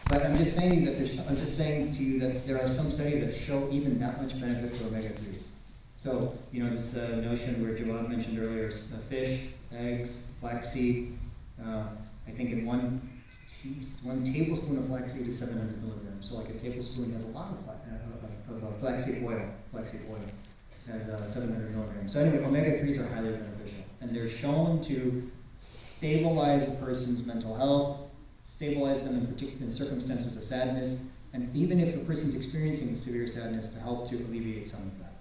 But I'm just saying to you that there are some studies that show even that much benefit for omega-3s. So, this notion where Jawad mentioned earlier, fish, eggs, flaxseed, I think in one tablespoon of flaxseed is 700 milligrams. So like a tablespoon has a lot of flaxseed oil. Flaxseed oil has 700 milligrams. So anyway, omega-3s are highly beneficial. And they're shown to stabilize a person's mental health, stabilize them in circumstances of sadness, and even if a person's experiencing severe sadness, to help to alleviate some of that.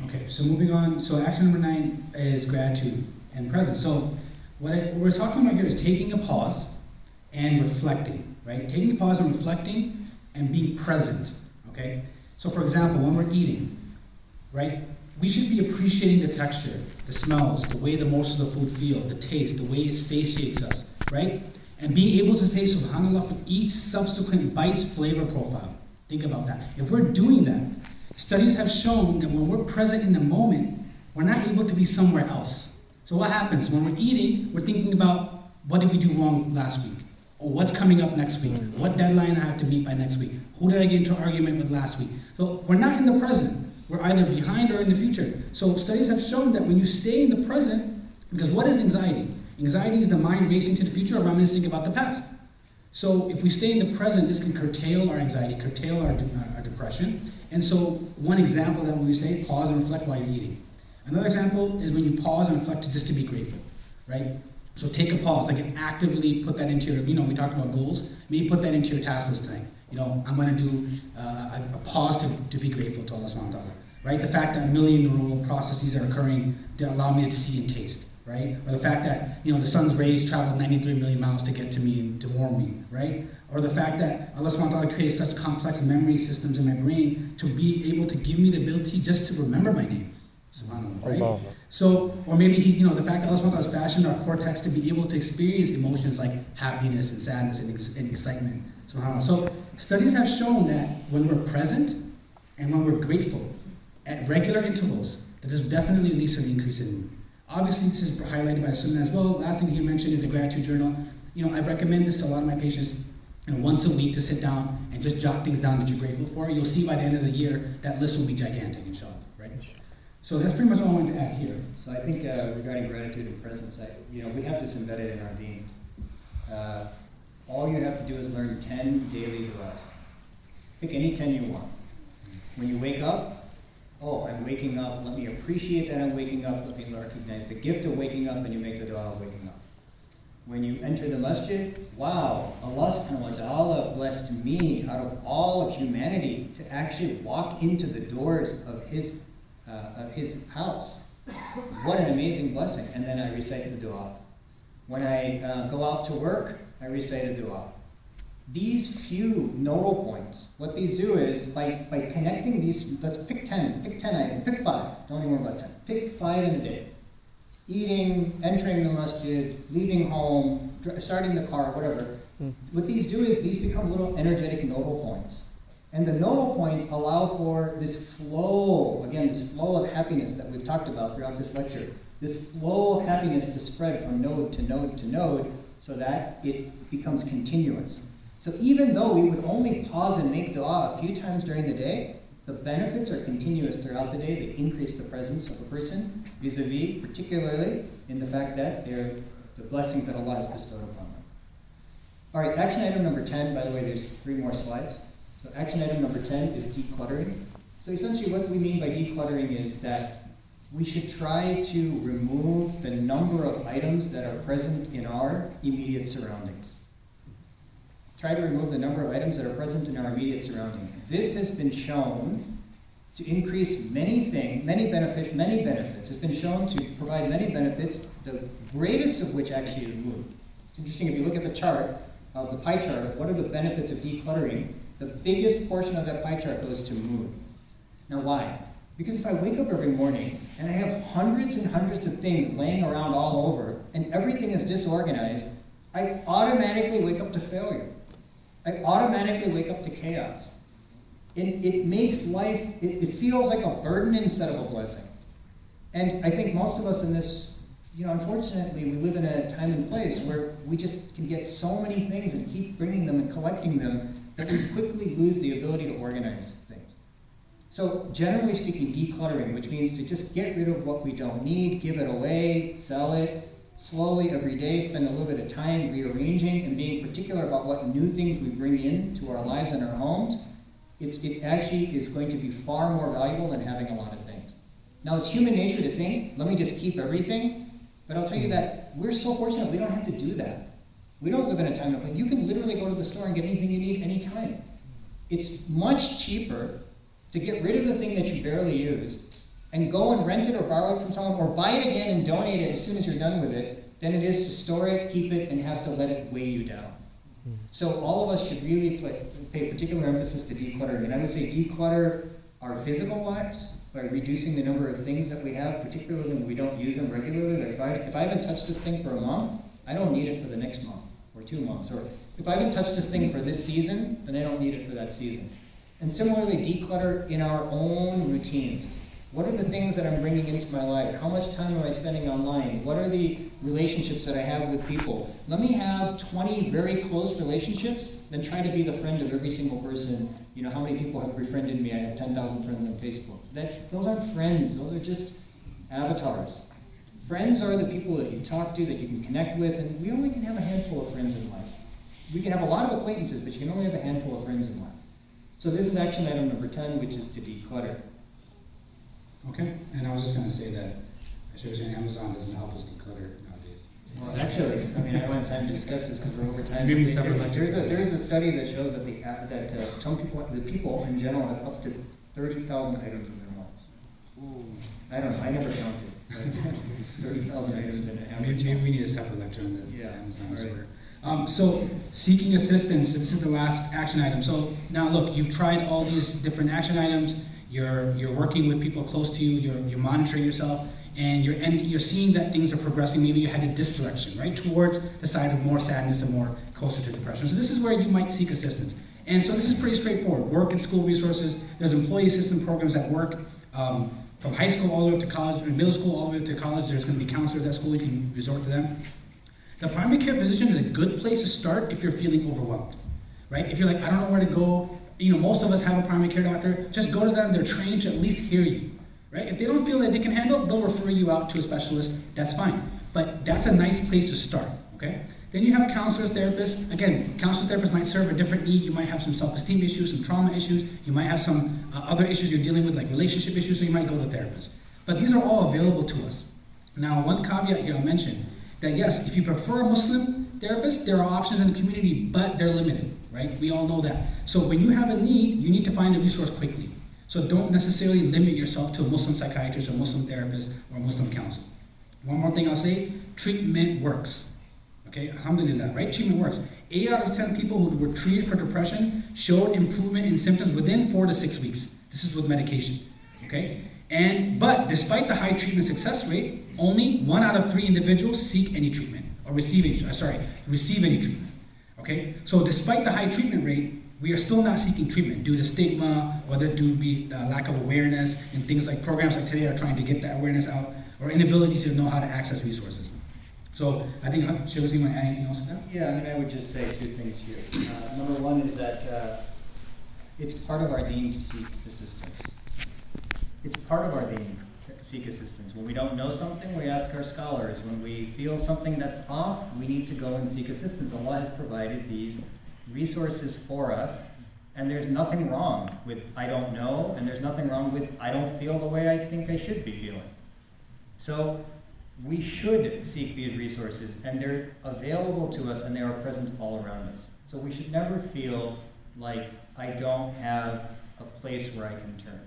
Okay, so moving on. So action number 9 is gratitude and presence. So what we're talking about here is taking a pause and reflecting, right? Taking a pause and reflecting and being present, okay? So for example, when we're eating, right? We should be appreciating the texture, the smells, the way the morsels of food feel, the taste, the way it satiates us, right? And being able to say subhanAllah for each subsequent bite's flavor profile. Think about that. If we're doing that, studies have shown that when we're present in the moment, we're not able to be somewhere else. So what happens? When we're eating, we're thinking about what did we do wrong last week? Or what's coming up next week? What deadline I have to meet by next week? Who did I get into an argument with last week? So we're not in the present. We're either behind or in the future. So studies have shown that when you stay in the present, because what is anxiety? Anxiety is the mind racing to the future or reminiscing about the past. So if we stay in the present, this can curtail our anxiety, curtail our depression. And so one example that we say, pause and reflect while you're eating. Another example is when you pause and reflect just to be grateful, right? So take a pause, like actively put that into your, we talked about goals, maybe put that into your task list tonight. I'm going to do a pause to be grateful to Allah subhanahu wa ta'ala, right? The fact that 1 million neural processes are occurring that allow me to see and taste, right? Or the fact that, the sun's rays traveled 93 million miles to get to me and to warm me, right? Or the fact that Allah subhanahu wa ta'ala created such complex memory systems in my brain to be able to give me the ability just to remember my name, subhanAllah, right? So, or maybe the fact that Allah subhanahu wa ta'ala has fashioned our cortex to be able to experience emotions like happiness and sadness and excitement, subhanAllah. So, studies have shown that when we're present and when we're grateful at regular intervals, that this definitely leads to an increase in mood. Obviously, this is highlighted by sunnah as well. Last thing you mentioned is a gratitude journal. I recommend this to a lot of my patients, once a week to sit down and just jot things down that you're grateful for. You'll see by the end of the year, that list will be gigantic, inshallah, right? So that's pretty much all I wanted to add here. So I think regarding gratitude and presence, we have this embedded in our deen. All you have to do is learn 10 daily du'as. Pick any 10 you want. When you wake up, I'm waking up, let me appreciate that I'm waking up, let me recognize the gift of waking up, and you make the dua of waking up. When you enter the masjid, wow, Allah subhanahu wa ta'ala blessed me out of all of humanity to actually walk into the doors of His house. What an amazing blessing. And then I recite the dua. When I go out to work, I recite a dua. These few nodal points, what these do is, by connecting these, let's pick 10 items, pick 5, don't even worry about 10. Pick 5 in a day. Eating, entering the masjid, leaving home, starting the car, whatever. What these do is, these become little energetic nodal points. And the nodal points allow for this flow, again, this flow of happiness that we've talked about throughout this lecture. This flow of happiness to spread from node to node to node so that it becomes continuous. So even though we would only pause and make dua a few times during the day, the benefits are continuous throughout the day. They increase the presence of a person vis-a-vis, particularly in the fact that they're the blessings that Allah has bestowed upon them. All right, action item number 10, by the way, there's 3 more slides. So action item number 10 is decluttering. So essentially what we mean by decluttering is that we should try to remove the number of items that are present in our immediate surroundings. Try to remove the number of items that are present in our immediate surroundings. This has been shown to increase many benefits. It's been shown to provide many benefits, the greatest of which actually is mood. It's interesting, if you look at the chart, the pie chart of what are the benefits of decluttering, the biggest portion of that pie chart goes to mood. Now why? Because if I wake up every morning and I have hundreds and hundreds of things laying around all over and everything is disorganized, I automatically wake up to failure. I automatically wake up to chaos. It makes life, it feels like a burden instead of a blessing. And I think most of us in this unfortunately, we live in a time and place where we just can get so many things and keep bringing them and collecting them that we quickly lose the ability to organize things. So generally speaking, decluttering, which means to just get rid of what we don't need, give it away, sell it, slowly every day, spend a little bit of time rearranging and being particular about what new things we bring into our lives and our homes, it actually is going to be far more valuable than having a lot of things. Now, it's human nature to think, let me just keep everything, but I'll tell you that we're so fortunate we don't have to do that. We don't live in a time of, you can literally go to the store and get anything you need anytime. It's much cheaper to get rid of the thing that you barely use and go and rent it or borrow it from someone or buy it again and donate it as soon as you're done with it than it is to store it, keep it, and have to let it weigh you down. So all of us should really pay particular emphasis to decluttering. And I would say declutter our physical lives by reducing the number of things that we have, particularly when we don't use them regularly. Like if I haven't touched this thing for a month, I don't need it for the next month or 2 months. Or if I haven't touched this thing for this season, then I don't need it for that season. And similarly, declutter in our own routines. What are the things that I'm bringing into my life? How much time am I spending online? What are the relationships that I have with people? Let me have 20 very close relationships, then try to be the friend of every single person. How many people have befriended me? I have 10,000 friends on Facebook. Those aren't friends, those are just avatars. Friends are the people that you talk to, that you can connect with, and we only can have a handful of friends in life. We can have a lot of acquaintances, but you can only have a handful of friends in life. So this is action item number 10, which is to declutter. Okay, and I was just going to say that I should say Amazon doesn't help us declutter nowadays. Well, actually, I don't have time to discuss this because we're over time. Maybe separate lectures. There is a study that shows that some people, the people in general, have up to 30,000 items in their homes. Ooh. I don't know, I never counted. 30,000 items in an average. Maybe we need a separate lecture on the Amazon right. disorder. So seeking assistance, this is the last action item. So now look, you've tried all these different action items. You're working with people close to you. You're monitoring yourself, and you're seeing that things are progressing. Maybe you headed this direction, right, towards the side of more sadness and more closer to depression. So this is where you might seek assistance. And so this is pretty straightforward. Work and school resources. There's employee assistance programs at work, from high school all the way up to college, and middle school all the way up to college. There's going to be counselors at school. You can resort to them. The primary care physician is a good place to start if you're feeling overwhelmed, right? If you're like, I don't know where to go. Most of us have a primary care doctor. Just go to them. They're trained to at least hear you, right? If they don't feel that they can handle, they'll refer you out to a specialist. That's fine. But that's a nice place to start, okay? Then you have counselors, therapists. Again, counselors, therapists might serve a different need. You might have some self-esteem issues, some trauma issues. You might have some other issues you're dealing with, like relationship issues, so you might go to a therapist. But these are all available to us. Now, one caveat here I'll mention, that yes, if you prefer a Muslim therapist, there are options in the community, but they're limited, right? We all know that. So when you have a need, you need to find a resource quickly. So don't necessarily limit yourself to a Muslim psychiatrist or Muslim therapist or Muslim counselor. One more thing I'll say, treatment works. Okay, alhamdulillah, right? Treatment works. 8 out of 10 people who were treated for depression showed improvement in symptoms within 4 to 6 weeks. This is with medication, okay? But despite the high treatment success rate, only 1 out of 3 individuals seek any treatment or receive any treatment. Okay, so despite the high treatment rate, we are still not seeking treatment due to stigma, whether it due to lack of awareness, and things like programs like today are trying to get that awareness out, or inability to know how to access resources. So I think, Shaykh, you want to add anything else to that? Yeah, I would just say 2 things here. Number one is that it's part of our deen to seek assistance. It's part of our deen to seek assistance. When we don't know something, we ask our scholars. When we feel something that's off, we need to go and seek assistance. Allah has provided these resources for us, and there's nothing wrong with I don't know, and there's nothing wrong with I don't feel the way I think I should be feeling. So we should seek these resources, and they're available to us, and they are present all around us. So we should never feel like I don't have a place where I can turn.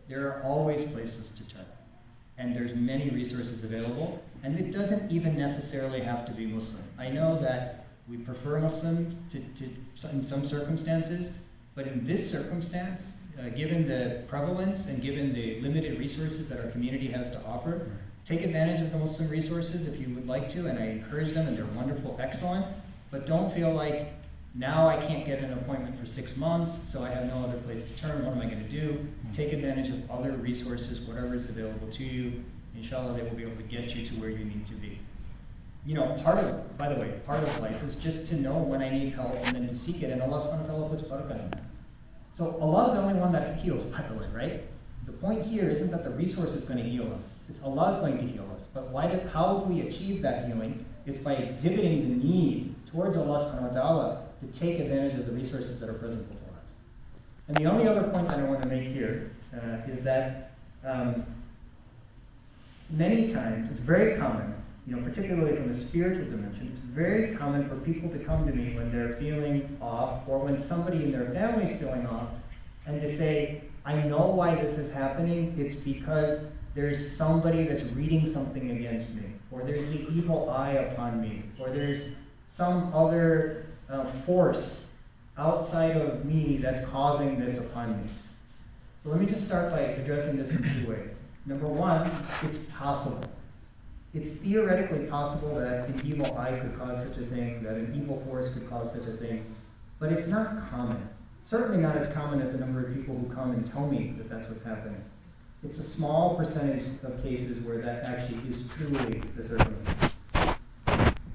There are always places to turn, and there's many resources available, and it doesn't even necessarily have to be Muslim. I know that we prefer Muslim in some circumstances, but in this circumstance, given the prevalence and given the limited resources that our community has to offer, take advantage of the Muslim resources if you would like to, and I encourage them, and they're wonderful, excellent, but don't feel like now I can't get an appointment for 6 months, so I have no other place to turn. What am I going to do? Take advantage of other resources, whatever is available to you. Inshallah, they will be able to get you to where you need to be. By the way, part of life is just to know when I need help and then to seek it, and Allah subhanahu wa ta'ala puts barakah in that. So Allah is the only one that heals, by the way, right? The point here isn't that the resource is going to heal us. It's Allah is going to heal us. But how do we achieve that healing? It's by exhibiting the need towards Allah subhanahu wa ta'ala to take advantage of the resources that are present before us. And the only other point that I want to make here is that many times it's very common, particularly from the spiritual dimension, it's very common for people to come to me when they're feeling off or when somebody in their family is feeling off and to say, I know why this is happening. It's because there's somebody that's reading something against me, or there's the evil eye upon me, or there's some other force outside of me that's causing this upon me. So let me just start by addressing this in two ways. Number one, it's possible. It's theoretically possible that an evil eye could cause such a thing, that an evil force could cause such a thing, but it's not common. Certainly not as common as the number of people who come and tell me that that's what's happening. It's a small percentage of cases where that actually is truly the circumstance.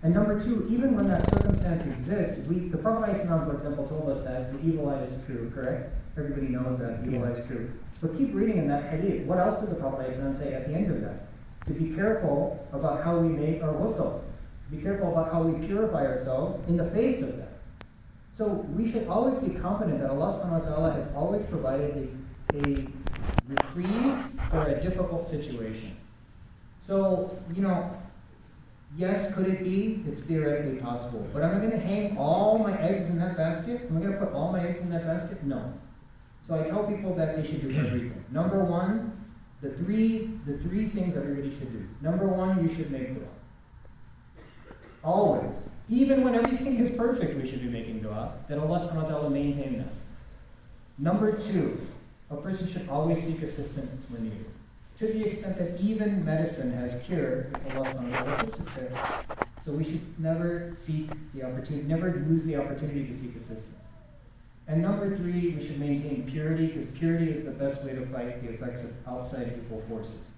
And number two, even when that circumstance exists, the Prophet ﷺ, for example, told us that the evil eye is true, correct? Everybody knows that the evil eye is true. But keep reading in that hadith. What else did the Prophet ﷺ say at the end of that? To be careful about how we make our ghusl. Be careful about how we purify ourselves in the face of that. So we should always be confident that Allah subhanahu wa ta'ala has always provided a reprieve for a difficult situation. So, yes, could it be? It's theoretically possible. But am I going to hang all my eggs in that basket? Am I going to put all my eggs in that basket? No. So I tell people that they should do everything. Number one, the three things that everybody should do. Number one, you should make dua. Always. Even when everything is perfect, we should be making dua, that Allah subhanahu wa ta'ala maintain that. Number two, a person should always seek assistance when needed. To the extent that even medicine has cure, if Allah subhanahu wa ta'ala puts it there. So we should never lose the opportunity to seek assistance. And number three, we should maintain purity, because purity is the best way to fight the effects of outside evil forces.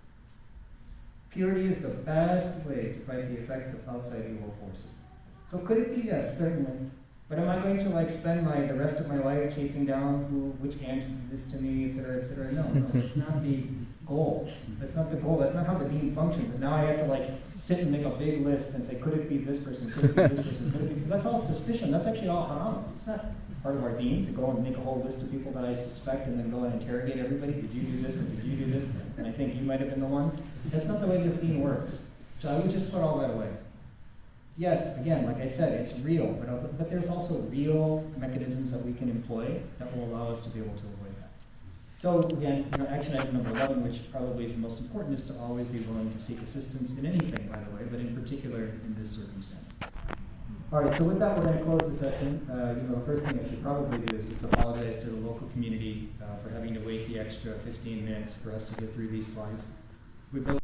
Purity is the best way to fight the effects of outside evil forces. So could it be? Yes, certainly. But am I going to spend the rest of my life chasing down which aunt did this to me, etc., etc.? No, it's not the goal. That's not the goal. That's not how the deen functions. And now I have to sit and make a big list and say, could it be this person? Could it be this person? Could it be? That's all suspicion. That's actually all haram. It's not part of our deen to go and make a whole list of people that I suspect and then go and interrogate everybody. Did you do this and did you do this? And I think you might have been the one. That's not the way this deen works. So I would just put all that away. Yes, again, like I said, it's real, but there's also real mechanisms that we can employ that will allow us to be able to avoid that. So again, action item number 11, which probably is the most important, is to always be willing to seek assistance in anything, by the way, but in particular in this circumstance. All right, so with that, we're going to close the session. The first thing I should probably do is just apologize to the local community for having to wait the extra 15 minutes for us to get through these slides. We both